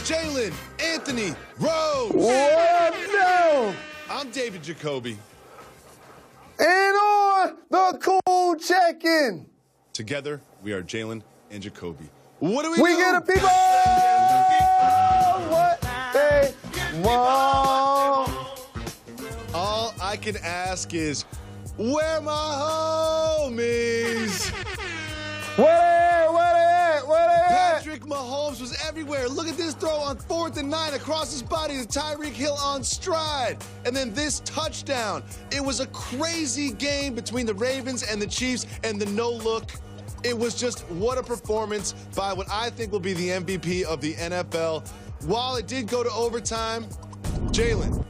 Jalen Anthony Rose. What up? I'm David Jacoby. And on the cool check-in. Together, we are Jalen and Jacoby. What do we do? We get the people what they want. All I can ask is, where my homies? Where they at? Patrick Mahomes was everywhere. Look at this throw on 4th and 9 across his body to Tyreek Hill on stride. And then this touchdown. It was a crazy game between the Ravens and the Chiefs and the no-look. It was just what a performance by what I think will be the MVP of the NFL. While it did go to overtime, Jalen,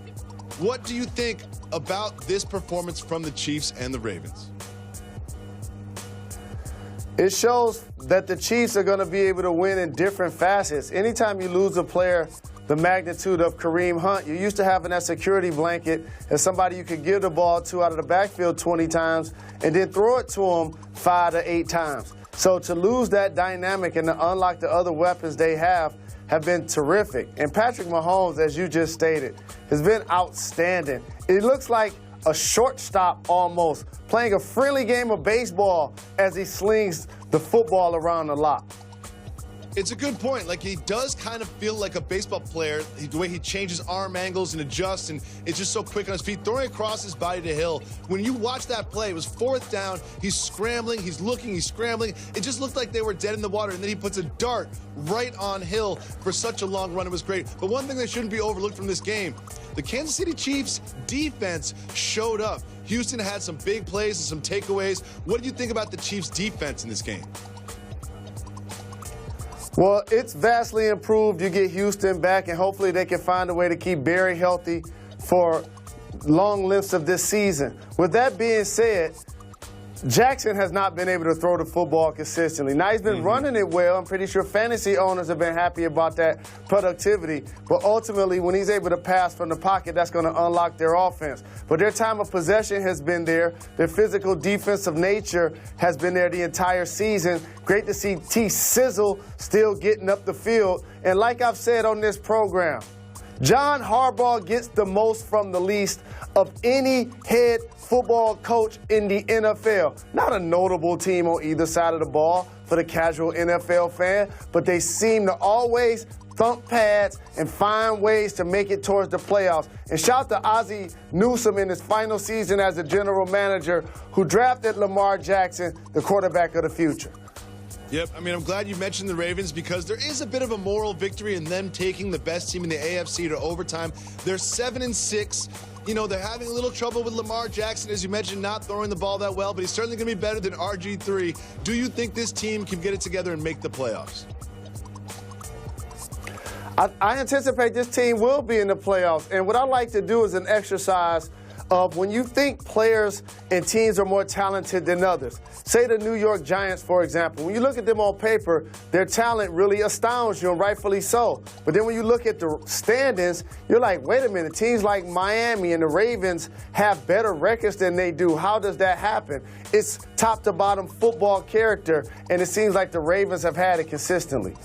what do you think about this performance from the Chiefs and the Ravens? It shows that the Chiefs are going to be able to win in different facets. Anytime you lose a player the magnitude of Kareem Hunt, you're used to having that security blanket as somebody you could give the ball to out of the backfield 20 times and then throw it to him 5 to 8 times. So to lose that dynamic and to unlock the other weapons they have been terrific. And Patrick Mahomes, as you just stated, has been outstanding. It looks like a shortstop almost, playing a friendly game of baseball as he slings the football around the lot. It's a good point. Like, he does kind of feel like a baseball player, the way he changes arm angles and adjusts, and it's just so quick on his feet, throwing across his body to Hill. When you watch that play, it was 4th down, he's scrambling, he's looking, he's scrambling. It just looked like they were dead in the water, and then he puts a dart right on Hill for such a long run. It was great. But one thing that shouldn't be overlooked from this game, the Kansas City Chiefs defense showed up. Houston had some big plays and some takeaways. What do you think about the Chiefs defense in this game? Well, it's vastly improved. You get Houston back, and hopefully they can find a way to keep Barry healthy for long lengths of this season. With that being said, Jackson has not been able to throw the football consistently. Now, he's been running it well. I'm pretty sure fantasy owners have been happy about that productivity. But ultimately, when he's able to pass from the pocket, that's going to unlock their offense. But their time of possession has been there. Their physical defensive nature has been there the entire season. Great to see T. Sizzle still getting up the field. And like I've said on this program, John Harbaugh gets the most from the least of any head football coach in the NFL. Not a notable team on either side of the ball for the casual NFL fan, but they seem to always thump pads and find ways to make it towards the playoffs. And shout to Ozzie Newsome in his final season as a general manager who drafted Lamar Jackson, the quarterback of the future. Yep, I mean, I'm glad you mentioned the Ravens because there is a bit of a moral victory in them taking the best team in the AFC to overtime. They're 7-6. You know, they're having a little trouble with Lamar Jackson, as you mentioned, not throwing the ball that well, but he's certainly going to be better than RG3. Do you think this team can get it together and make the playoffs? I anticipate this team will be in the playoffs. And what I like to do is an exercise of when you think players and teams are more talented than others. Say the New York Giants, for example. When you look at them on paper, their talent really astounds you, and rightfully so. But then when you look at the standings, you're like, wait a minute, teams like Miami and the Ravens have better records than they do. How does that happen? It's top-to-bottom football character, and it seems like the Ravens have had it consistently.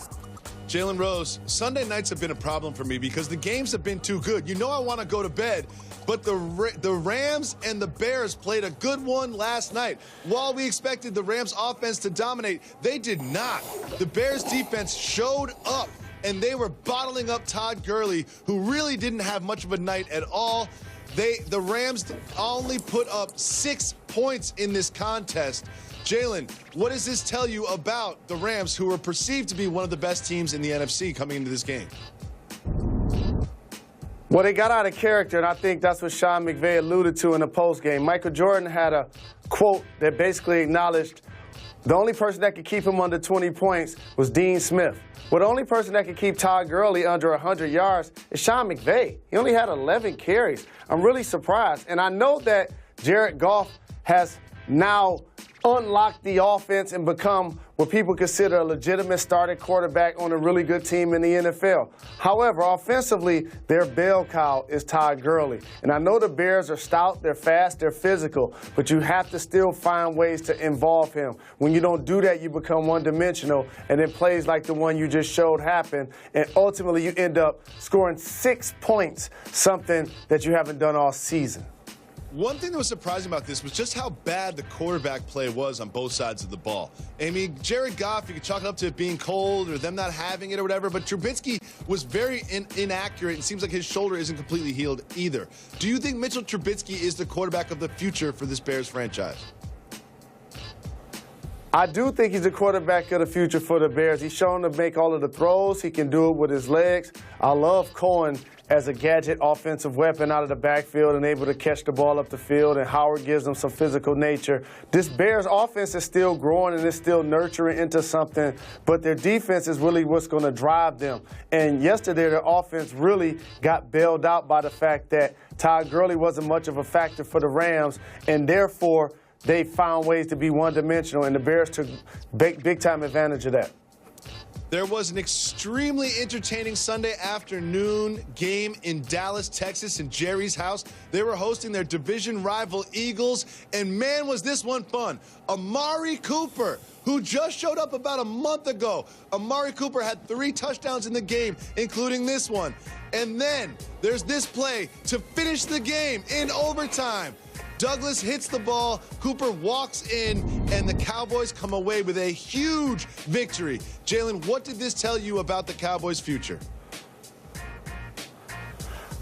Jalen Rose, Sunday nights have been a problem for me because the games have been too good. You know I want to go to bed, but the Rams and the Bears played a good one last night. While we expected the Rams offense to dominate, they did not. The Bears defense showed up, and they were bottling up Todd Gurley, who really didn't have much of a night at all. The Rams only put up 6 points in this contest. Jalen, what does this tell you about the Rams, who are perceived to be one of the best teams in the NFC coming into this game? Well, they got out of character, and I think that's what Sean McVay alluded to in the postgame. Michael Jordan had a quote that basically acknowledged the only person that could keep him under 20 points was Dean Smith. Well, the only person that could keep Todd Gurley under 100 yards is Sean McVay. He only had 11 carries. I'm really surprised. And I know that Jared Goff has now unlocked the offense and become what people consider a legitimate starting quarterback on a really good team in the NFL. However, offensively, their bell cow is Todd Gurley. And I know the Bears are stout, they're fast, they're physical, but you have to still find ways to involve him. When you don't do that, you become one-dimensional, and then plays like the one you just showed happen, and ultimately you end up scoring 6 points, something that you haven't done all season. One thing that was surprising about this was just how bad the quarterback play was on both sides of the ball. I mean, Jared Goff, you could chalk it up to it being cold or them not having it or whatever, but Trubisky was very inaccurate and seems like his shoulder isn't completely healed either. Do you think Mitchell Trubisky is the quarterback of the future for this Bears franchise? I do think he's a quarterback of the future for the Bears. He's shown to make all of the throws. He can do it with his legs. I love Cohen as a gadget offensive weapon out of the backfield and able to catch the ball up the field, and Howard gives them some physical nature. This Bears offense is still growing and is still nurturing into something, but their defense is really what's going to drive them. And yesterday, their offense really got bailed out by the fact that Todd Gurley wasn't much of a factor for the Rams, and therefore they found ways to be one-dimensional, and the Bears took big-time advantage of that. There was an extremely entertaining Sunday afternoon game in Dallas, Texas, in Jerry's house. They were hosting their division rival Eagles, and man, was this one fun. Amari Cooper, who just showed up about a month ago. Amari Cooper had 3 touchdowns in the game, including this one. And then there's this play to finish the game in overtime. Douglas hits the ball, Cooper walks in, and the Cowboys come away with a huge victory. Jalen, what did this tell you about the Cowboys' future?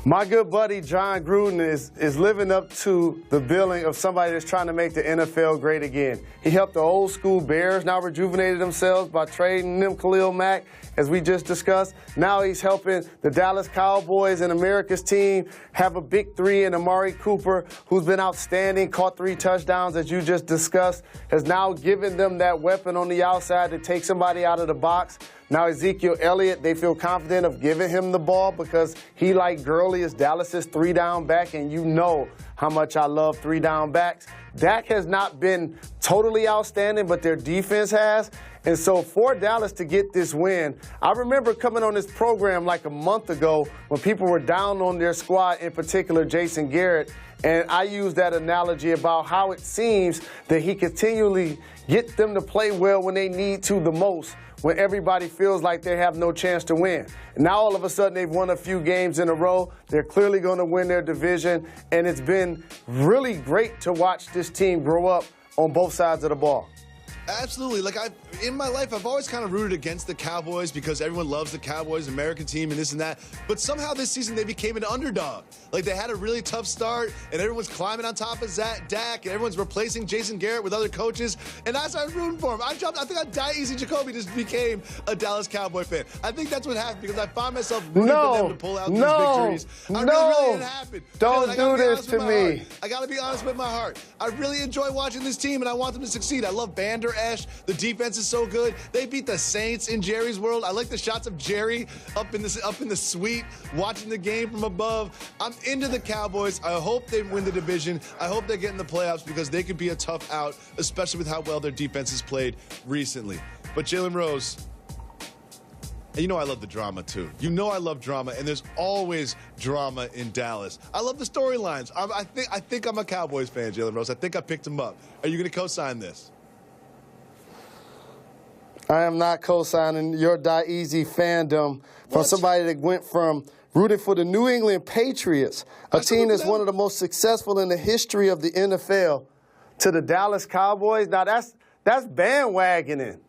My good buddy John Gruden is living up to the billing of somebody that's trying to make the NFL great again. He helped the old school Bears now rejuvenated themselves by trading them Khalil Mack, as we just discussed. Now he's helping the Dallas Cowboys and America's team have a big 3 in Amari Cooper, who's been outstanding, caught 3 touchdowns, as you just discussed, has now given them that weapon on the outside to take somebody out of the box. Now Ezekiel Elliott, they feel confident of giving him the ball because he, like Gurley, is Dallas's 3-down back, and you know how much I love 3-down backs. Dak has not been totally outstanding, but their defense has. And so for Dallas to get this win, I remember coming on this program like a month ago when people were down on their squad, in particular Jason Garrett, and I used that analogy about how it seems that he continually gets them to play well when they need to the most, when everybody feels like they have no chance to win. And now all of a sudden they've won a few games in a row. They're clearly going to win their division, and it's been really great to watch this team grow up on both sides of the ball. Absolutely. Like, in my life, I've always kind of rooted against the Cowboys because everyone loves the Cowboys, American team, and this and that. But somehow this season they became an underdog. Like, they had a really tough start, and everyone's climbing on top of Dak, and everyone's replacing Jason Garrett with other coaches. And I started rooting for him. I think Jalen Jacoby just became a Dallas Cowboy fan. I think that's what happened because I found myself rooting for them to pull out these victories. Really didn't happen. Don't do this to me. I got to be honest with my heart. I really enjoy watching this team, and I want them to succeed. I love Vander Esch. The defense is so good. They beat the Saints in Jerry's world. I like the shots of Jerry up in the suite watching the game from above. I'm into the Cowboys. I hope they win the division. I hope they get in the playoffs because they could be a tough out, especially with how well their defense has played recently. But Jalen Rose, and you know I love the drama too. You know I love drama, and there's always drama in Dallas. I love the storylines. I think I'm a Cowboys fan, Jalen Rose. I think I picked him up. Are you going to co-sign this? I am not co-signing your Die Easy fandom from somebody that went from rooting for the New England Patriots, a team that's one of the most successful in the history of the NFL, to the Dallas Cowboys. Now that's bandwagoning.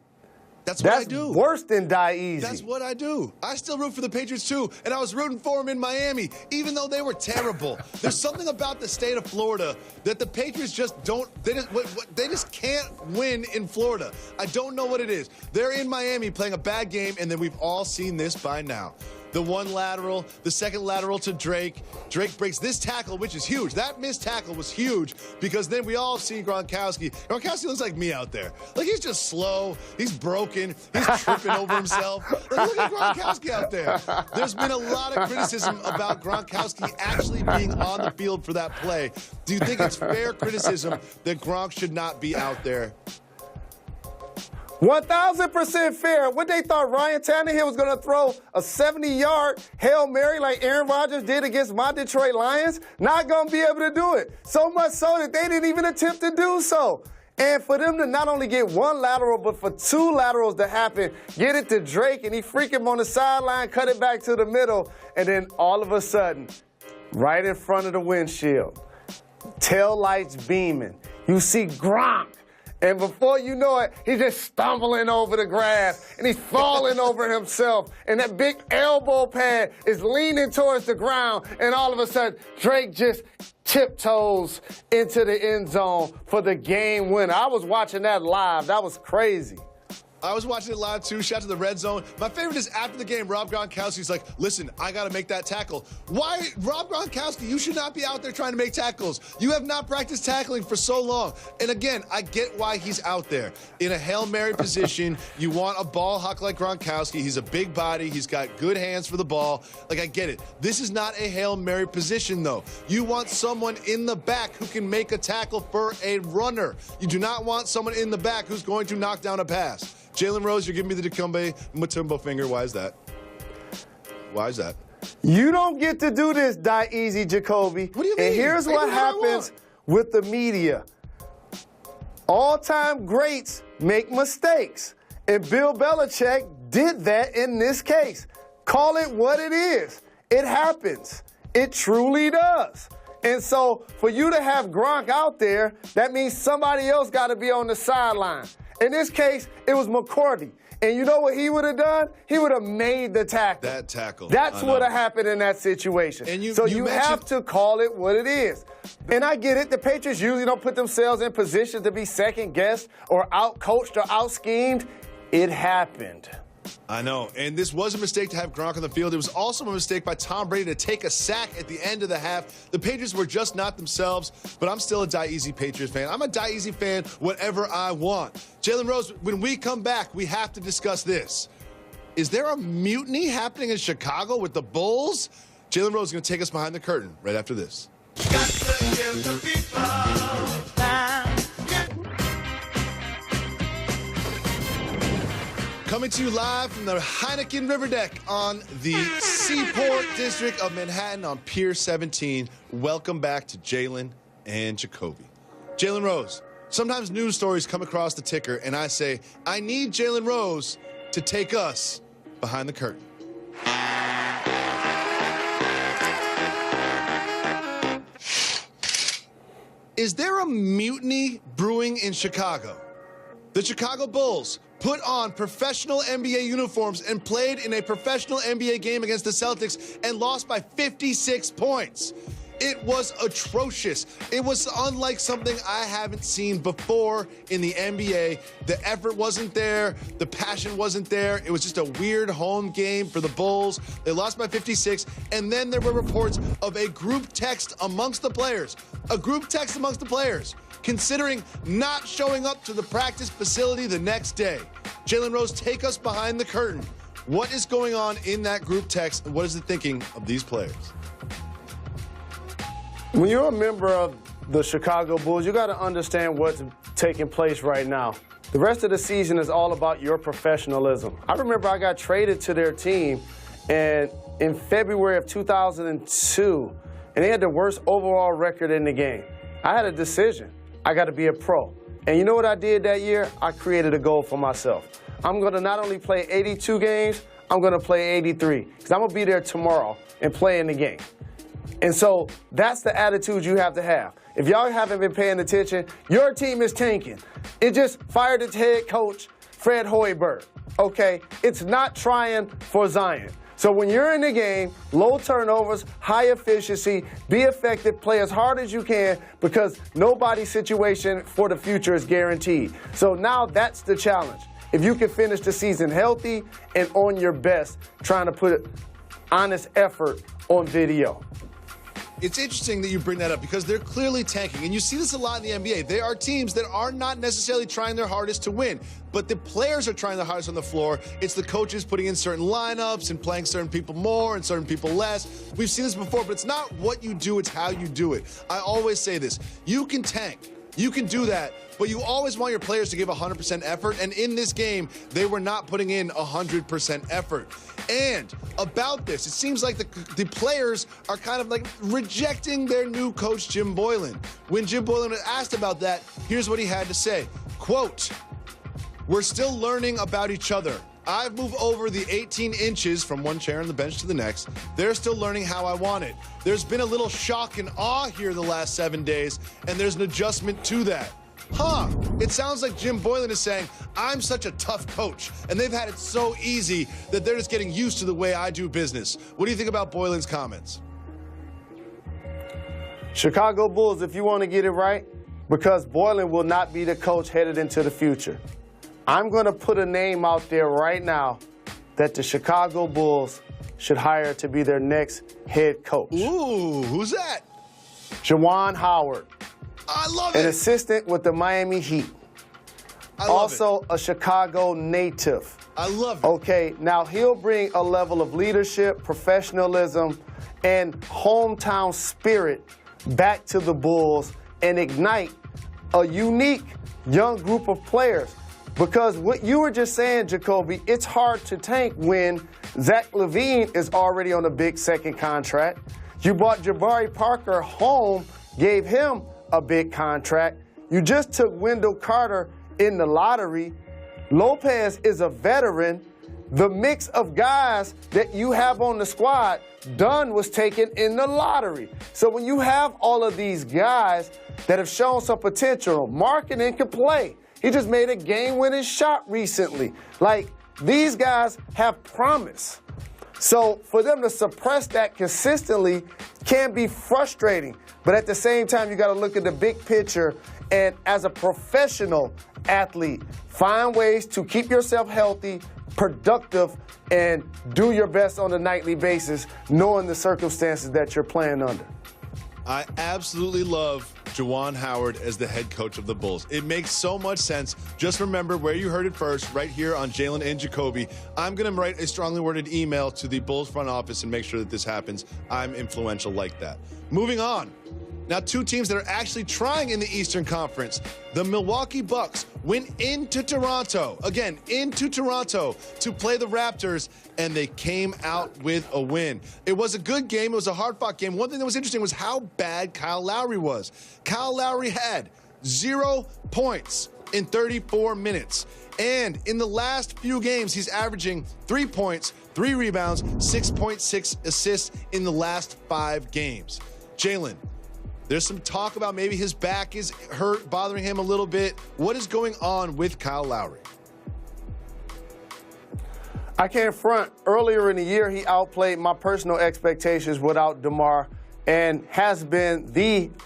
That's what I do. That's worse than Die Easy. That's what I do. I still root for the Patriots, too, and I was rooting for them in Miami, even though they were terrible. There's something about the state of Florida that the Patriots just don't – they just can't win in Florida. I don't know what it is. They're in Miami playing a bad game, and then we've all seen this by now. The one lateral, the second lateral to Drake. Drake breaks this tackle, which is huge. That missed tackle was huge because then we all see Gronkowski. Gronkowski looks like me out there. Like, he's just slow. He's broken. He's tripping over himself. Like, look at Gronkowski out there. There's been a lot of criticism about Gronkowski actually being on the field for that play. Do you think it's fair criticism that Gronk should not be out there? 1,000% fair. What they thought Ryan Tannehill was going to throw a 70-yard Hail Mary like Aaron Rodgers did against my Detroit Lions? Not going to be able to do it. So much so that they didn't even attempt to do so. And for them to not only get one lateral, but for two laterals to happen, get it to Drake, and he freak him on the sideline, cut it back to the middle, and then all of a sudden, right in front of the windshield, tail lights beaming, you see Gronk. And before you know it, he's just stumbling over the grass, and he's falling over himself, and that big elbow pad is leaning towards the ground, and all of a sudden, Drake just tiptoes into the end zone for the game winner. I was watching that live. That was crazy. I was watching it live, too. Shout out to the Red Zone. My favorite is after the game, Rob Gronkowski's like, listen, I got to make that tackle. Why, Rob Gronkowski, you should not be out there trying to make tackles. You have not practiced tackling for so long. And again, I get why he's out there. In a Hail Mary position, you want a ball hawk like Gronkowski. He's a big body. He's got good hands for the ball. Like, I get it. This is not a Hail Mary position, though. You want someone in the back who can make a tackle for a runner. You do not want someone in the back who's going to knock down a pass. Jalen Rose, you're giving me the Dikembe Mutombo finger. Why is that? Why is that? You don't get to do this, Die Easy Jacoby. What do you mean? And here's what happens with the media. All-time greats make mistakes. And Bill Belichick did that in this case. Call it what it is. It happens. It truly does. And so for you to have Gronk out there, that means somebody else got to be on the sideline. In this case, it was McCourty. And you know what he would have done? He would have made the tackle. That tackle. That's what happened in that situation. And you have to call it what it is. And I get it. The Patriots usually don't put themselves in position to be second-guessed or out-coached or out-schemed. It happened. I know. And this was a mistake to have Gronk on the field. It was also a mistake by Tom Brady to take a sack at the end of the half. The Patriots were just not themselves, but I'm still a Die Easy Patriots fan. I'm a Die Easy fan whatever I want. Jalen Rose, when we come back, we have to discuss this. Is there a mutiny happening in Chicago with the Bulls? Jalen Rose is going to take us behind the curtain right after this. Got to give the people time. Coming to you live from the Heineken River Deck on the Seaport District of Manhattan on Pier 17. Welcome back to Jalen and Jacoby. Jalen Rose, sometimes news stories come across the ticker, and I say, I need Jalen Rose to take us behind the curtain. Is there a mutiny brewing in Chicago? The Chicago Bulls put on professional NBA uniforms and played in a professional NBA game against the Celtics and lost by 56 points. It was atrocious. It was unlike something I haven't seen before in the NBA. The effort wasn't there. The passion wasn't there. It was just a weird home game for the Bulls. They lost by 56, and then there were reports of a group text amongst the players. A group text amongst the players considering not showing up to the practice facility the next day. Jalen Rose, take us behind the curtain. What is going on in that group text, and what is the thinking of these players? When you're a member of the Chicago Bulls, you got to understand what's taking place right now. The rest of the season is all about your professionalism. I remember I got traded to their team and in February of 2002, and they had the worst overall record in the game. I had a decision. I got to be a pro. And you know what I did that year? I created a goal for myself. I'm going to not only play 82 games, I'm going to play 83, because I'm going to be there tomorrow and play in the game. And so that's the attitude you have to have. If y'all haven't been paying attention, your team is tanking. It just fired its head coach, Fred Hoiberg. Okay? It's not trying for Zion. So when you're in the game, low turnovers, high efficiency, be effective, play as hard as you can, because nobody's situation for the future is guaranteed. So now that's the challenge. If you can finish the season healthy and on your best, trying to put honest effort on video. It's interesting that you bring that up because they're clearly tanking. And you see this a lot in the NBA. There are teams that are not necessarily trying their hardest to win, but the players are trying their hardest on the floor. It's the coaches putting in certain lineups and playing certain people more and certain people less. We've seen this before, but it's not what you do, it's how you do it. I always say this. You can tank. You can do that, but you always want your players to give 100% effort, and in this game, they were not putting in 100% effort. And about this, it seems like the players are kind of like rejecting their new coach, Jim Boylen. When Jim Boylen was asked about that, here's what he had to say. Quote, "We're still learning about each other. I've moved over the 18 inches from one chair on the bench to the next. They're still learning how I want it. There's been a little shock and awe here the last 7 days, and there's an adjustment to that." It sounds like Jim Boylen is saying, I'm such a tough coach, and they've had it so easy that they're just getting used to the way I do business. What do you think about Boylen's comments? Chicago Bulls, if you want to get it right, because Boylen will not be the coach headed into the future. I'm going to put a name out there right now that the Chicago Bulls should hire to be their next head coach. Ooh, who's that? Juwan Howard. I love it. An assistant with the Miami Heat. I love also a Chicago native. I love it. Okay, now he'll bring a level of leadership, professionalism, and hometown spirit back to the Bulls and ignite a unique young group of players. Because what you were just saying, Jacoby, it's hard to tank when Zach LaVine is already on a big second contract. You brought Jabari Parker home, gave him a big contract. You just took Wendell Carter in the lottery. Lopez is a veteran. The mix of guys that you have on the squad, Dunn was taken in the lottery. So when you have all of these guys that have shown some potential, Markkanen can play. He just made a game-winning shot recently. Like, these guys have promise. So for them to suppress that consistently can be frustrating. But at the same time, you got to look at the big picture. And as a professional athlete, find ways to keep yourself healthy, productive, and do your best on a nightly basis, knowing the circumstances that you're playing under. I absolutely love Juwan Howard as the head coach of the Bulls. It makes so much sense. Just remember where you heard it first, right here on Jalen and Jacoby. I'm going to write a strongly worded email to the Bulls front office and make sure that this happens. I'm influential like that. Moving on. Now, two teams that are actually trying in the Eastern Conference. The Milwaukee Bucks went into Toronto, again, into Toronto to play the Raptors, and they came out with a win. It was a good game. It was a hard-fought game. One thing that was interesting was how bad Kyle Lowry was. Kyle Lowry had 0 points in 34 minutes. And in the last few games, he's averaging 3 points, 3 rebounds, 6.6 assists in the last 5 games. Jalen, there's some talk about maybe his back is hurt, bothering him a little bit. What is going on with Kyle Lowry? I can't front. Earlier in the year, he outplayed my personal expectations without DeMar and has been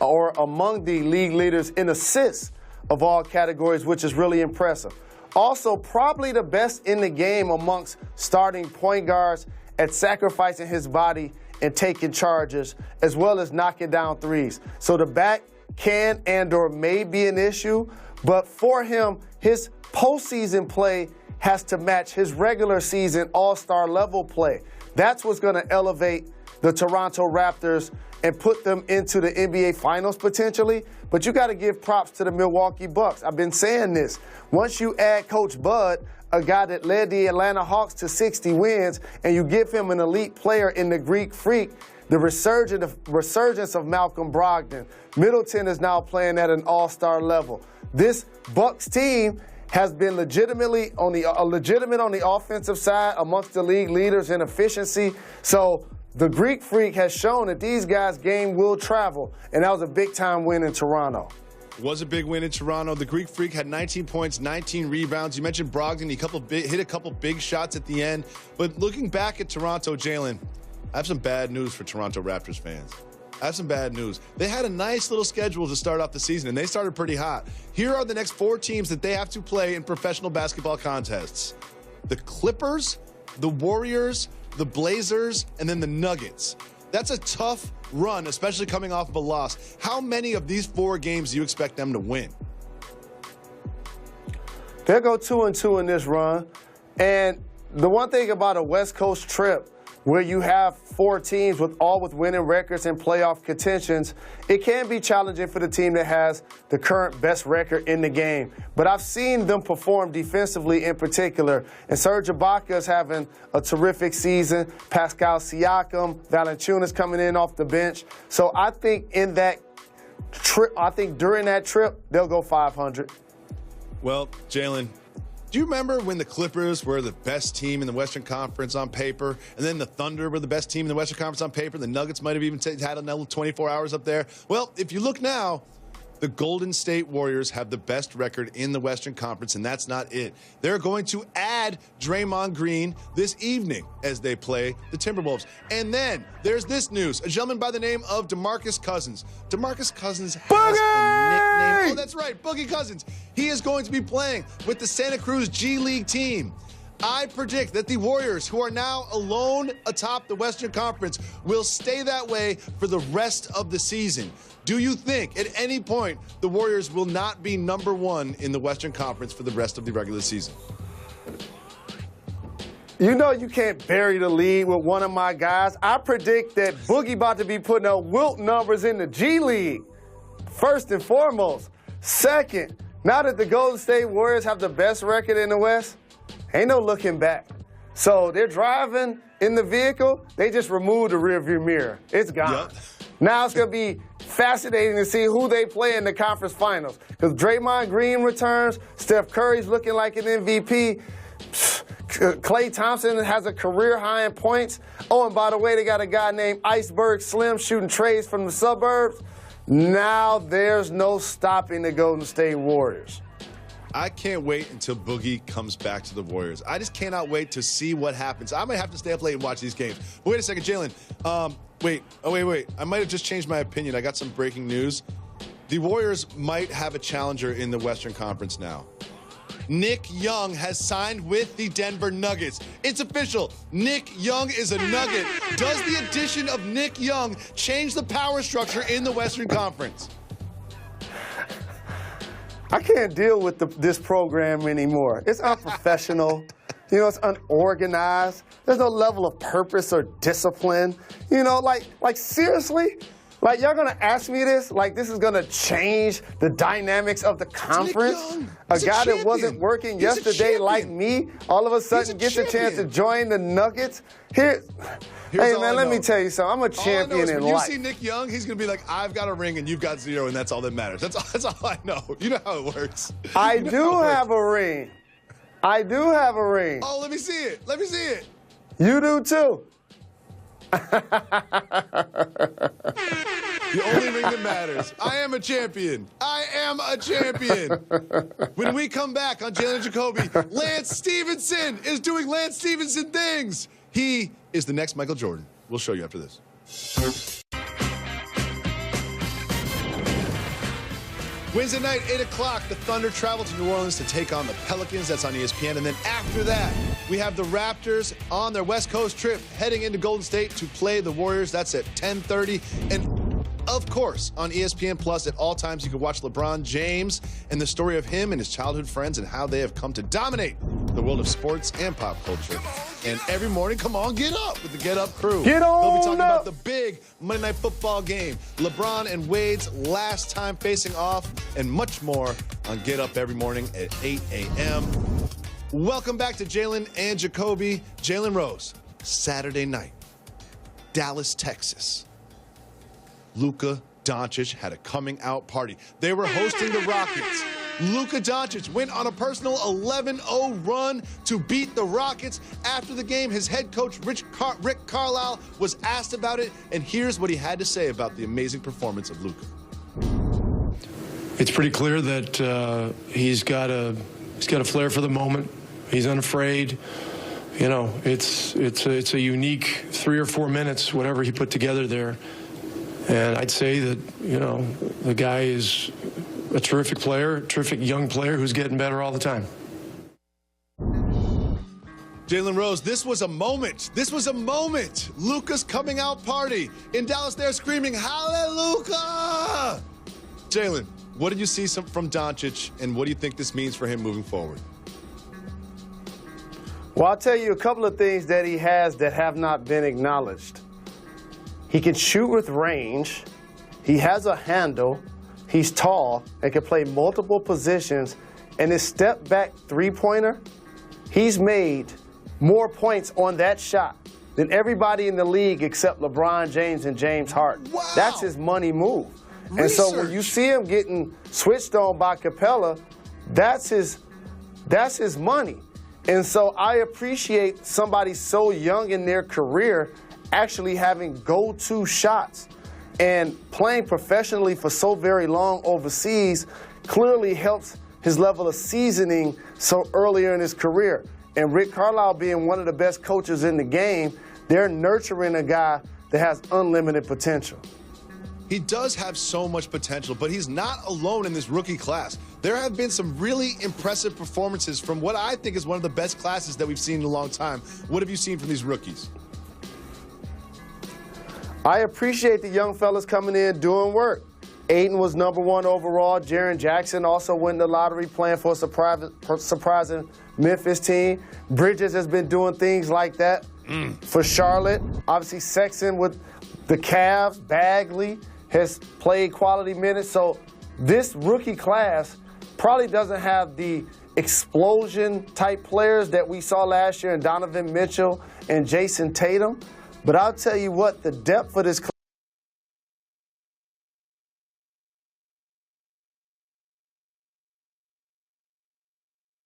among the league leaders in assists of all categories, which is really impressive. Also, probably the best in the game amongst starting point guards at sacrificing his body and taking charges, as well as knocking down threes. So the back can and/or may be an issue, but for him, his postseason play has to match his regular season all-star level play. That's what's going to elevate the Toronto Raptors and put them into the NBA Finals potentially. But you got to give props to the Milwaukee Bucks. I've been saying this. Once you add Coach Bud, a guy that led the Atlanta Hawks to 60 wins, and you give him an elite player in the Greek Freak, the resurgence of Malcolm Brogdon. Middleton is now playing at an all-star level. This Bucks team has been legitimate on the offensive side amongst the league leaders in efficiency. So the Greek Freak has shown that these guys' game will travel, and that was a big-time win in Toronto. Was a big win in Toronto. The Greek Freak had 19 points, 19 rebounds. You mentioned Brogdon. He hit a couple big shots at the end. But looking back at Toronto, Jalen, I have some bad news for Toronto Raptors fans. I have some bad news. They had a nice little schedule to start off the season, and they started pretty hot. Here are the next 4 teams that they have to play in professional basketball contests. The Clippers, the Warriors, the Blazers, and then the Nuggets. That's a tough run, especially coming off of a loss. How many of these 4 games do you expect them to win? They'll go 2-2 in this run. And the one thing about a West Coast trip, where you have 4 teams with winning records and playoff contentions, it can be challenging for the team that has the current best record in the game. But I've seen them perform defensively in particular. And Serge Ibaka is having a terrific season. Pascal Siakam, Valanciunas coming in off the bench. So I think during that trip, they'll go 500. Well, Jalen, do you remember when the Clippers were the best team in the Western Conference on paper, and then the Thunder were the best team in the Western Conference on paper? The Nuggets might have even had another 24 hours up there. Well, if you look now, the Golden State Warriors have the best record in the Western Conference, and that's not it. They're going to add Draymond Green this evening as they play the Timberwolves. And then there's this news. A gentleman by the name of DeMarcus Cousins. DeMarcus Cousins has a nickname. Oh, that's right, Boogie Cousins. He is going to be playing with the Santa Cruz G League team. I predict that the Warriors, who are now alone atop the Western Conference, will stay that way for the rest of the season. Do you think at any point the Warriors will not be number 1 in the Western Conference for the rest of the regular season? You know you can't bury the lead with one of my guys. I predict that Boogie about to be putting up Wilt numbers in the G League, first and foremost. Second, now that the Golden State Warriors have the best record in the West, ain't no looking back. So they're driving in the vehicle. They just removed the rearview mirror. It's gone. Yep. Now it's going to be fascinating to see who they play in the conference finals. Because Draymond Green returns. Steph Curry's looking like an MVP. Klay Thompson has a career high in points. Oh, and by the way, they got a guy named Iceberg Slim shooting trays from the suburbs. Now there's no stopping the Golden State Warriors. I can't wait until Boogie comes back to the Warriors. I just cannot wait to see what happens. I might have to stay up late and watch these games. But wait a second, Jalen. Wait. I might have just changed my opinion. I got some breaking news. The Warriors might have a challenger in the Western Conference now. Nick Young has signed with the Denver Nuggets. It's official. Nick Young is a Nugget. Does the addition of Nick Young change the power structure in the Western Conference? I can't deal with this program anymore. It's unprofessional. It's unorganized. There's no level of purpose or discipline. Like seriously? Like, y'all gonna ask me this? Like, this is gonna change the dynamics of the conference? A guy that wasn't working yesterday like me, all of a sudden gets a chance to join the Nuggets? Hey, man, let me tell you something. I'm a champion in life. When you see Nick Young, he's going to be like, I've got a ring and you've got 0, and that's all that matters. That's all I know. You know how it works. I do have a ring. I do have a ring. Oh, let me see it. Let me see it. You do, too. The only ring that matters. I am a champion. I am a champion. When we come back on Jalen Jacoby, Lance Stevenson is doing Lance Stevenson things. He is the next Michael Jordan. We'll show you after this. Wednesday night, 8 o'clock, the Thunder travel to New Orleans to take on the Pelicans. That's on ESPN. And then after that, we have the Raptors on their West Coast trip heading into Golden State to play the Warriors. That's at 10:30. And of course, on ESPN Plus at all times, you can watch LeBron James and the story of him and his childhood friends and how they have come to dominate the world of sports and pop culture. And every morning, come on, get up with the Get Up crew. Get on They'll be talking up. about the big Monday Night Football game, LeBron and Wade's last time facing off, and much more on Get Up every morning at 8 a.m. Welcome back to Jalen and Jacoby. Jalen Rose, Saturday night, Dallas, Texas. Luka Dončić had a coming-out party. They were hosting the Rockets. Luka Dončić went on a personal 11-0 run to beat the Rockets. After the game, his head coach, Rick Carlisle, was asked about it, and here's what he had to say about the amazing performance of Luka. It's pretty clear that he's got a flair for the moment. He's unafraid. It's a unique 3 or 4 minutes, whatever he put together there. And I'd say that, the guy is a terrific player, a terrific young player who's getting better all the time. Jalen Rose, this was a moment. This was a moment. Luka's coming out party. In Dallas, they're screaming, Hallelujah! Jalen, what did you see from Dončić, and what do you think this means for him moving forward? Well, I'll tell you a couple of things that he has that have not been acknowledged. He can shoot with range. He has a handle. He's tall and can play multiple positions. And his step-back three-pointer, he's made more points on that shot than everybody in the league except LeBron James and James Harden. Wow. That's his money move. Research. And so when you see him getting switched on by Capella, that's his money. And so I appreciate somebody so young in their career actually having go-to shots, and playing professionally for so very long overseas clearly helps his level of seasoning so earlier in his career. And Rick Carlisle being one of the best coaches in the game, they're nurturing a guy that has unlimited potential. He does have so much potential, but he's not alone in this rookie class. There have been some really impressive performances from what I think is one of the best classes that we've seen in a long time. What have you seen from these rookies? I appreciate the young fellas coming in doing work. Aiden was #1 overall. Jaren Jackson also won the lottery playing for a surprising Memphis team. Bridges has been doing things like that for Charlotte. Obviously Sexton with the Cavs. Bagley has played quality minutes. So this rookie class probably doesn't have the explosion type players that we saw last year in Donovan Mitchell and Jason Tatum. But I'll tell you what, the depth of this class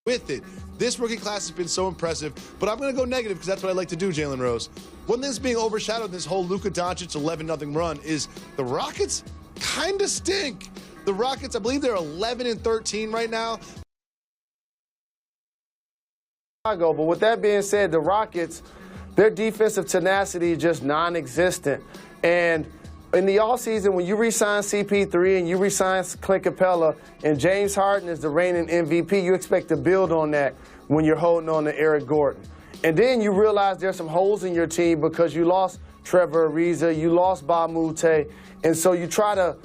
with it. This rookie class has been so impressive, but I'm going to go negative because that's what I like to do, Jalen Rose. One thing that's being overshadowed in this whole Luka Dončić 11-0 run is the Rockets kind of stink. The Rockets, I believe they're 11-13 right now. But with that being said, the Rockets, their defensive tenacity is just non-existent. And in the offseason, when you re-sign CP3 and you re-sign Clint Capella and James Harden is the reigning MVP, you expect to build on that when you're holding on to Eric Gordon. And then you realize there's some holes in your team because you lost Trevor Ariza, you lost Ba Mute, and so you try to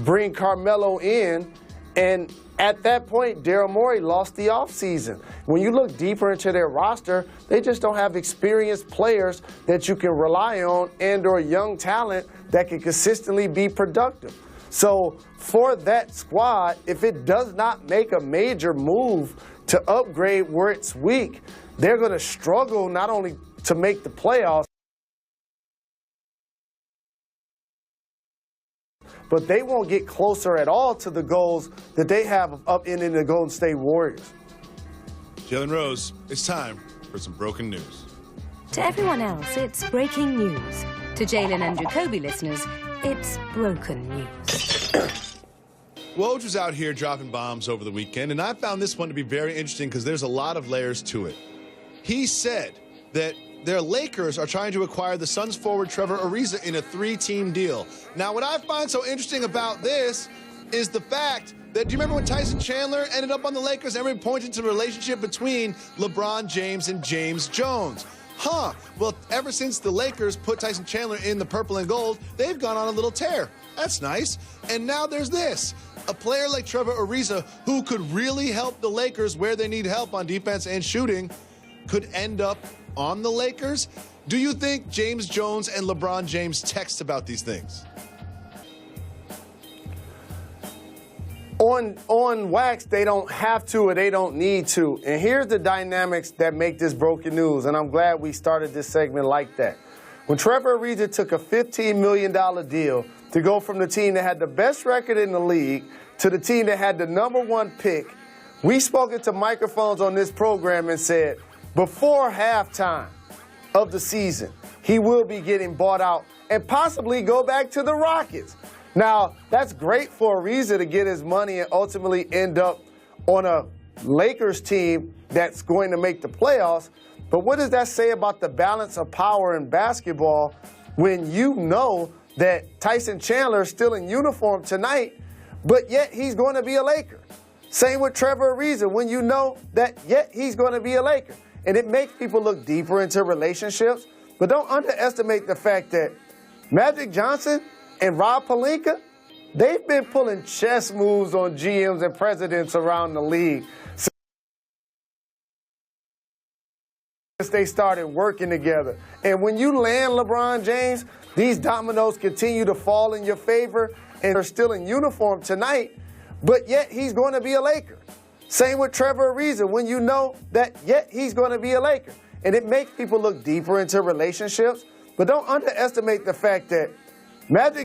bring Carmelo in, and at that point, Daryl Morey lost the offseason. When you look deeper into their roster, they just don't have experienced players that you can rely on and or young talent that can consistently be productive. So for that squad, if it does not make a major move to upgrade where it's weak, they're going to struggle not only to make the playoffs, but they won't get closer at all to the goals that they have of upending the Golden State Warriors. Jalen Rose, it's time for some broken news. To everyone else, it's breaking news. To Jalen and Jacoby listeners, it's broken news. Woj was out here dropping bombs over the weekend, and I found this one to be very interesting because there's a lot of layers to it. He said that their Lakers are trying to acquire the Suns forward Trevor Ariza in a 3-team deal. Now, what I find so interesting about this is the fact that, do you remember when Tyson Chandler ended up on the Lakers? Everyone pointed to the relationship between LeBron James and James Jones. Well, ever since the Lakers put Tyson Chandler in the purple and gold, they've gone on a little tear. That's nice. And now there's this. A player like Trevor Ariza, who could really help the Lakers where they need help on defense and shooting, could end up on the Lakers. Do you think James Jones and LeBron James text about these things? On wax, they don't have to or they don't need to. And here's the dynamics that make this broken news, and I'm glad we started this segment like that. When Trevor Ariza took a $15 million deal to go from the team that had the best record in the league to the team that had the #1 pick, we spoke into microphones on this program and said, before halftime of the season, he will be getting bought out and possibly go back to the Rockets. Now, that's great for Ariza to get his money and ultimately end up on a Lakers team that's going to make the playoffs. But what does that say about the balance of power in basketball when you know that Tyson Chandler is still in uniform tonight, but yet he's going to be a Laker? Same with Trevor Ariza, when you know that yet he's going to be a Laker. And it makes people look deeper into relationships. But don't underestimate the fact that Magic Johnson and Rob Pelinka, they've been pulling chess moves on GMs and presidents around the league. they started working together. And when you land LeBron James, these dominoes continue to fall in your favor, and they're still in uniform tonight, but yet he's going to be a Laker. Same with Trevor Ariza, when you know that yet he's going to be a Laker. And it makes people look deeper into relationships, but don't underestimate the fact that Magic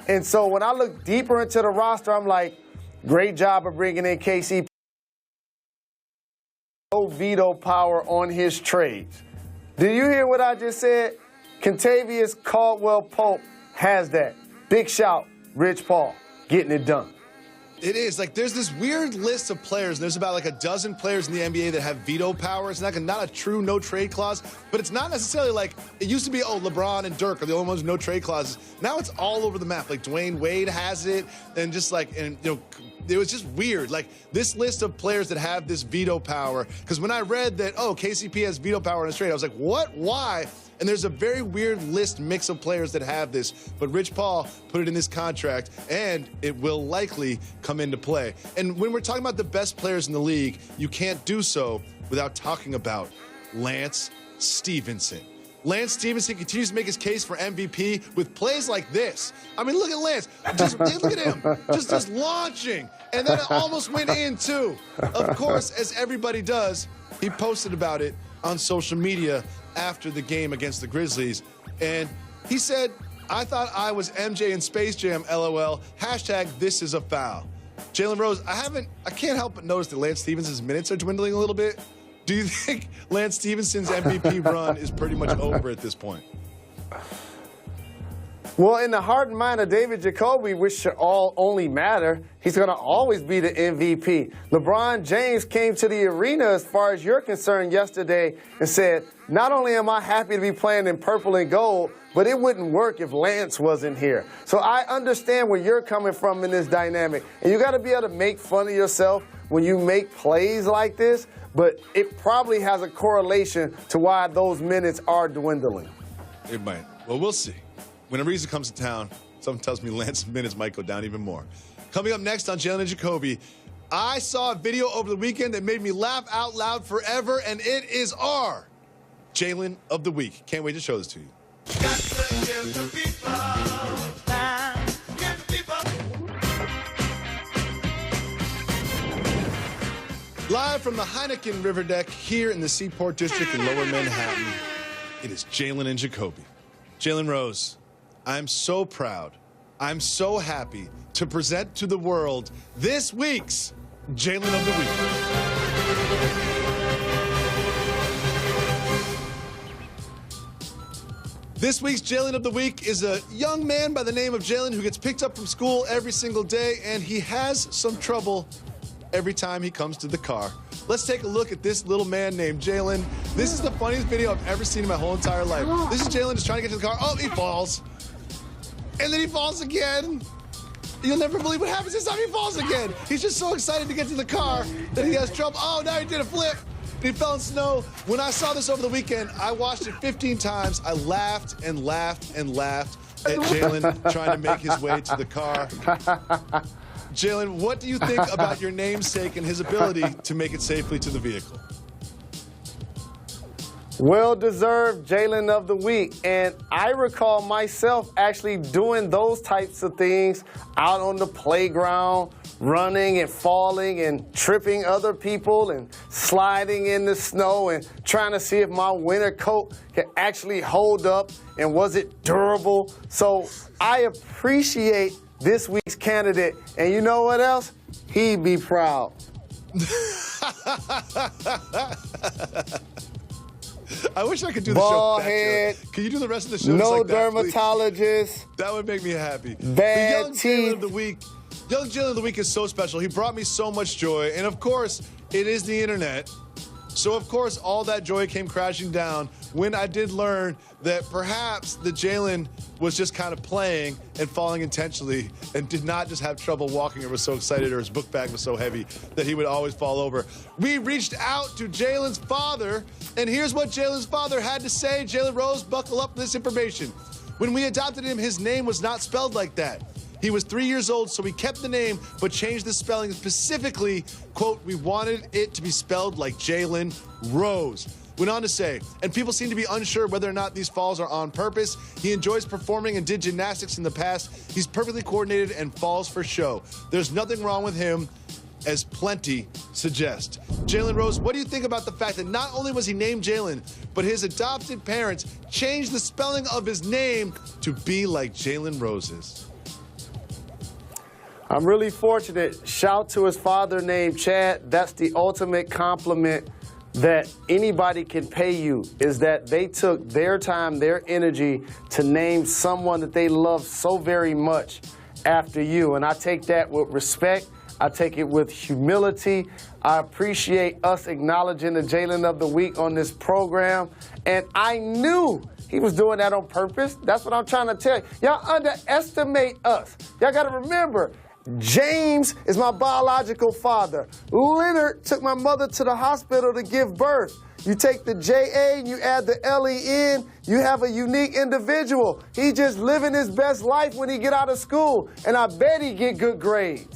And so when I look deeper into the roster, I'm like, great job of bringing in KCP. No veto power on his trades. Do you hear what I just said? Kentavious Caldwell-Pope has that. Big shout, Rich Paul, getting it done. It is. Like, there's this weird list of players. There's about like a dozen players in the NBA that have veto power. It's not a true no-trade clause, but it's not necessarily like it used to be, oh, LeBron and Dirk are the only ones with no trade clauses. Now it's all over the map. Like, Dwayne Wade has it, and just like, and you know, it was just weird. Like, this list of players that have this veto power, because when I read that, oh, KCP has veto power in his trade, I was like, what? Why? And there's a very weird mix of players that have this, but Rich Paul put it in this contract, and it will likely come into play. And when we're talking about the best players in the league, you can't do so without talking about Lance Stevenson. Lance Stevenson continues to make his case for MVP with plays like this. I mean, look at Lance. Just look at him. Just launching. And then it almost went in, too. Of course, as everybody does, he posted about it on social media after the game against the Grizzlies. And he said, I thought I was MJ in Space Jam, LOL. Hashtag this is a foul. Jalen Rose, I can't help but notice that Lance Stevenson's minutes are dwindling a little bit. Do you think Lance Stevenson's MVP run is pretty much over at this point? Well, in the heart and mind of David Jacoby, which should all only matter, he's going to always be the MVP. LeBron James came to the arena, as far as you're concerned, yesterday and said, not only am I happy to be playing in purple and gold, but it wouldn't work if Lance wasn't here. So I understand where you're coming from in this dynamic. And you got to be able to make fun of yourself when you make plays like this, but it probably has a correlation to why those minutes are dwindling. It might. Well, we'll see. When Ariza comes to town, something tells me Lance's minutes might go down even more. Coming up next on Jalen Jacoby, I saw a video over the weekend that made me laugh out loud forever, and it is our Jalen of the Week. Can't wait to show this to you. Live from the Heineken River Deck here in the Seaport District in Lower Manhattan, it is Jalen and Jacoby. Jalen Rose, I'm so proud, I'm so happy to present to the world this week's Jalen of the Week. This week's Jalen of the Week is a young man by the name of Jalen who gets picked up from school every single day, and he has some trouble every time he comes to the car. Let's take a look at this little man named Jalen. This is the funniest video I've ever seen in my whole entire life. This is Jalen just trying to get to the car. Oh, he falls. And then he falls again. You'll never believe what happens this time he falls again. He's just so excited to get to the car that he has trouble. Oh, now he did a flip. He fell in snow. When I saw this over the weekend, I watched it 15 times. I laughed and laughed and laughed at Jalen trying to make his way to the car. Jalen, what do you think about your namesake and his ability to make it safely to the vehicle? Well-deserved Jalen of the Week. And I recall myself actually doing those types of things out on the playground, running and falling and tripping other people and sliding in the snow and trying to see if my winter coat can actually hold up and was it durable. So I appreciate this week's candidate. And you know what else? He'd be proud. I wish I could do the Ball show back head, here. Can you do the rest of the show? No like dermatologist. That would make me happy. Bad the young teeth. Jalen of the Week. Young Jalen of the Week is so special. He brought me so much joy. And, of course, it is the internet. So, of course, all that joy came crashing down when I did learn that perhaps the Jalen was just kind of playing and falling intentionally and did not just have trouble walking or was so excited or his book bag was so heavy that he would always fall over. We reached out to Jalen's father, and here's what Jalen's father had to say. Jalen Rose, buckle up for this information. When we adopted him, his name was not spelled like that. He was 3 years old, so we kept the name, but changed the spelling specifically. Quote, we wanted it to be spelled like Jalen Rose. Went on to say, and people seem to be unsure whether or not these falls are on purpose. He enjoys performing and did gymnastics in the past. He's perfectly coordinated and falls for show. There's nothing wrong with him, as plenty suggest. Jalen Rose, what do you think about the fact that not only was he named Jalen, but his adopted parents changed the spelling of his name to be like Jalen Rose's? I'm really fortunate. Shout to his father named Chad. That's the ultimate compliment that anybody can pay you, is that they took their time, their energy to name someone that they love so very much after you. And I take that with respect. I take it with humility. I appreciate us acknowledging the Jalen of the Week on this program. And I knew he was doing that on purpose. That's what I'm trying to tell you. Y'all underestimate us. Y'all got to remember, James is my biological father. Leonard took my mother to the hospital to give birth. You take the J-A and you add the L-E-N, you have a unique individual. He just living his best life when he get out of school, and I bet he get good grades.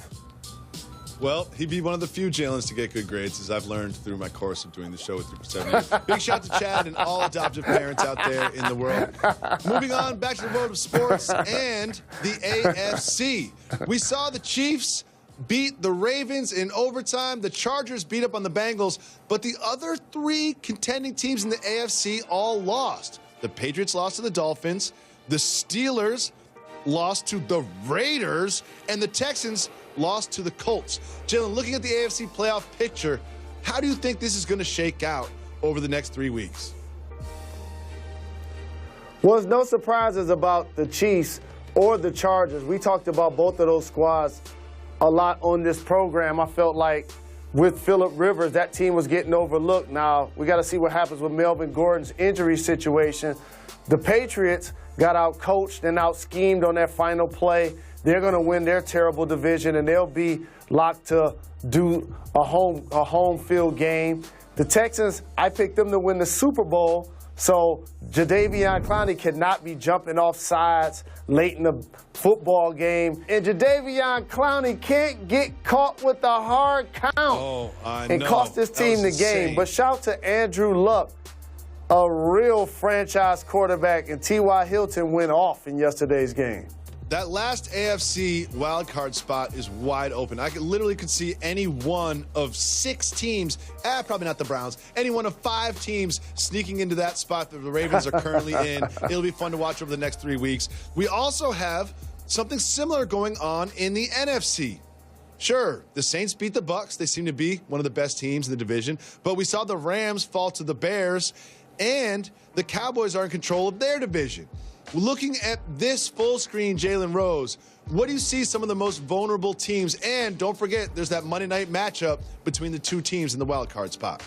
Well, he'd be one of the few Jalens to get good grades, as I've learned through my course of doing the show with 3% years. Big shout to Chad and all adoptive parents out there in the world. Moving on, back to the world of sports and the AFC. We saw the Chiefs beat the Ravens in overtime. The Chargers beat up on the Bengals. But the other three contending teams in the AFC all lost. The Patriots lost to the Dolphins. The Steelers lost to the Raiders. And the Texans lost to the Colts. Jalen, looking at the AFC playoff picture, how do you think this is going to shake out over the next 3 weeks? Well, there's no surprises about the Chiefs or the Chargers. We talked about both of those squads a lot on this program. I felt like with Phillip Rivers, that team was getting overlooked. Now, we got to see what happens with Melvin Gordon's injury situation. The Patriots got out-coached and out-schemed on that final play. They're going to win their terrible division, and they'll be locked to do a home field game. The Texans, I picked them to win the Super Bowl, so Jadeveon Clowney cannot be jumping off sides late in the football game. And Jadeveon Clowney can't get caught with a hard count and cost his team the game. But shout to Andrew Luck, a real franchise quarterback, and T.Y. Hilton went off in yesterday's game. That last AFC wildcard spot is wide open. I literally could see any one of 6 teams, probably not the Browns, any one of 5 teams sneaking into that spot that the Ravens are currently in. It'll be fun to watch over the next 3 weeks. We also have something similar going on in the NFC. Sure, the Saints beat the Bucs. They seem to be one of the best teams in the division. But we saw the Rams fall to the Bears, and the Cowboys are in control of their division. Looking at this full screen, Jalen Rose, what do you see some of the most vulnerable teams? And don't forget, there's that Monday night matchup between the 2 teams in the wild card spot.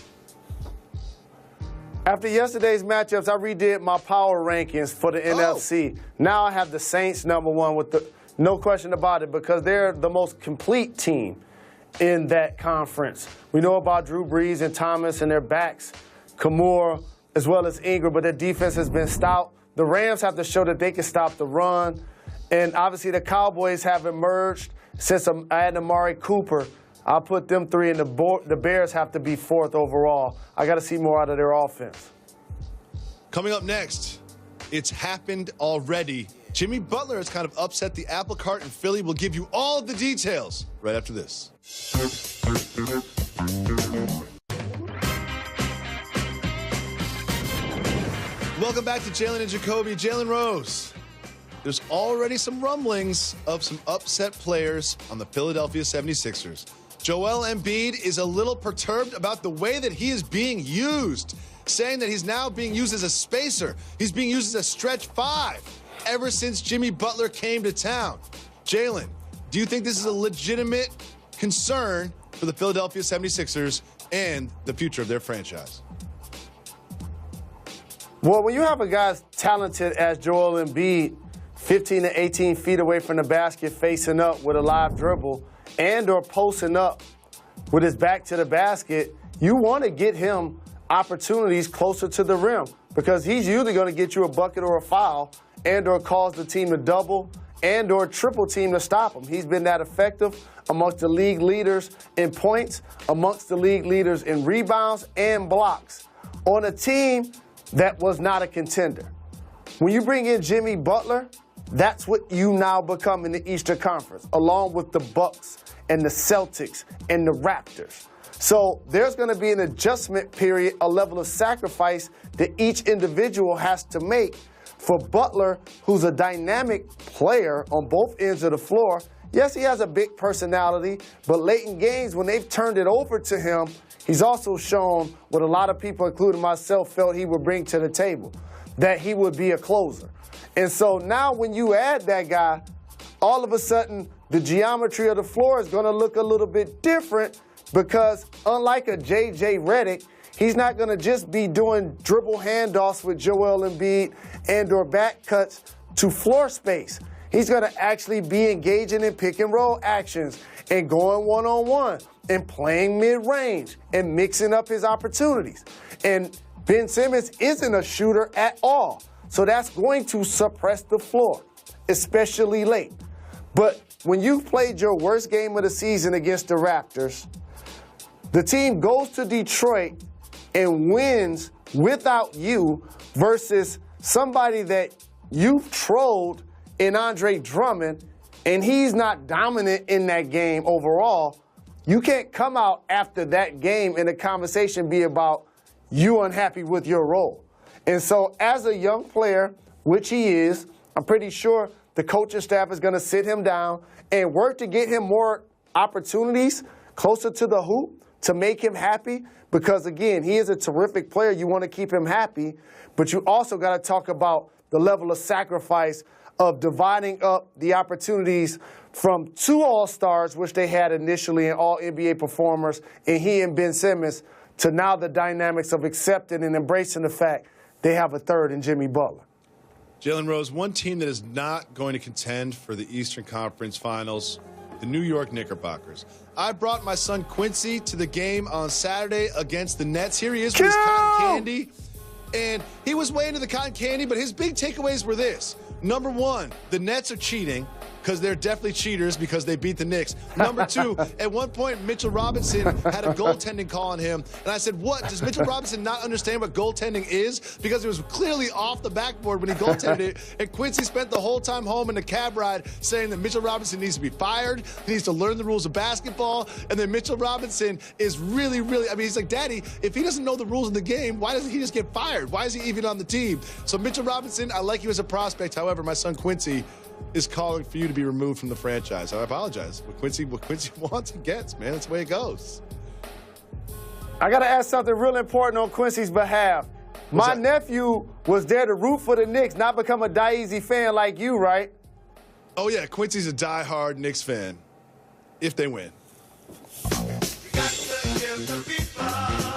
After yesterday's matchups, I redid my power rankings for the NFC. Now I have the Saints #1 with no question about it, because they're the most complete team in that conference. We know about Drew Brees and Thomas and their backs, Kamara, as well as Ingram, but their defense has been stout. The Rams have to show that they can stop the run. And obviously the Cowboys have emerged since I had Amari Cooper. I'll put them 3, and the Bears have to be 4th overall. I got to see more out of their offense. Coming up next, it's happened already. Jimmy Butler has kind of upset the apple cart in Philly. We'll give you all of the details right after this. Welcome back to Jalen and Jacoby. Jalen Rose, there's already some rumblings of some upset players on the Philadelphia 76ers. Joel Embiid is a little perturbed about the way that he is being used, saying that he's now being used as a spacer. He's being used as a stretch 5 ever since Jimmy Butler came to town. Jalen, do you think this is a legitimate concern for the Philadelphia 76ers and the future of their franchise? Well, when you have a guy as talented as Joel Embiid, 15 to 18 feet away from the basket, facing up with a live dribble, and or posting up with his back to the basket, you want to get him opportunities closer to the rim, because he's usually going to get you a bucket or a foul and or cause the team to double and or triple team to stop him. He's been that effective amongst the league leaders in points, amongst the league leaders in rebounds and blocks on a team that was not a contender. When you bring in Jimmy Butler, that's what you now become in the Eastern Conference, along with the Bucks and the Celtics and the Raptors. So there's going to be an adjustment period, a level of sacrifice that each individual has to make. For Butler, who's a dynamic player on both ends of the floor, yes, he has a big personality, but late in games, when they've turned it over to him, he's also shown what a lot of people, including myself, felt he would bring to the table, that he would be a closer. And so now when you add that guy, all of a sudden the geometry of the floor is going to look a little bit different because unlike a J.J. Redick, he's not going to just be doing dribble handoffs with Joel Embiid and or back cuts to floor space. He's going to actually be engaging in pick and roll actions and going one-on-one and playing mid-range and mixing up his opportunities. And Ben Simmons isn't a shooter at all. So that's going to suppress the floor, especially late. But when you've played your worst game of the season against the Raptors, the team goes to Detroit and wins without you versus somebody that you've trolled in Andre Drummond, and he's not dominant in that game overall. You can't come out after that game and the conversation be about you unhappy with your role. And so as a young player, which he is, I'm pretty sure the coaching staff is going to sit him down and work to get him more opportunities closer to the hoop to make him happy because, again, he is a terrific player. You want to keep him happy, but you also got to talk about the level of sacrifice of dividing up the opportunities from two All-Stars, which they had initially and All-NBA performers, and he and Ben Simmons, to now the dynamics of accepting and embracing the fact they have a third in Jimmy Butler. Jalen Rose, one team that is not going to contend for the Eastern Conference Finals, the New York Knickerbockers. I brought my son Quincy to the game on Saturday against the Nets. Here he is with his cotton candy. And he was way into the cotton candy, but his big takeaways were this. Number one, the Nets are cheating because they're definitely cheaters because they beat the Knicks. Number two, at one point, Mitchell Robinson had a goaltending call on him. And I said, what? Does Mitchell Robinson not understand what goaltending is? Because it was clearly off the backboard when he goaltended it. And Quincy spent the whole time home in the cab ride saying that Mitchell Robinson needs to be fired. He needs to learn the rules of basketball. And then Mitchell Robinson is really, I mean, he's like, Daddy, if he doesn't know the rules of the game, why doesn't he just get fired? Why is he even on the team? So Mitchell Robinson, I like you as a prospect. However, my son Quincy is calling for you to be removed from the franchise. I apologize. What Quincy wants, he gets, man. That's the way it goes. I got to ask something real important on Quincy's behalf. My nephew was there to root for the Knicks, not become a die-easy fan like you, right? Oh, yeah. Quincy's a die-hard Knicks fan if they win. You got to give the people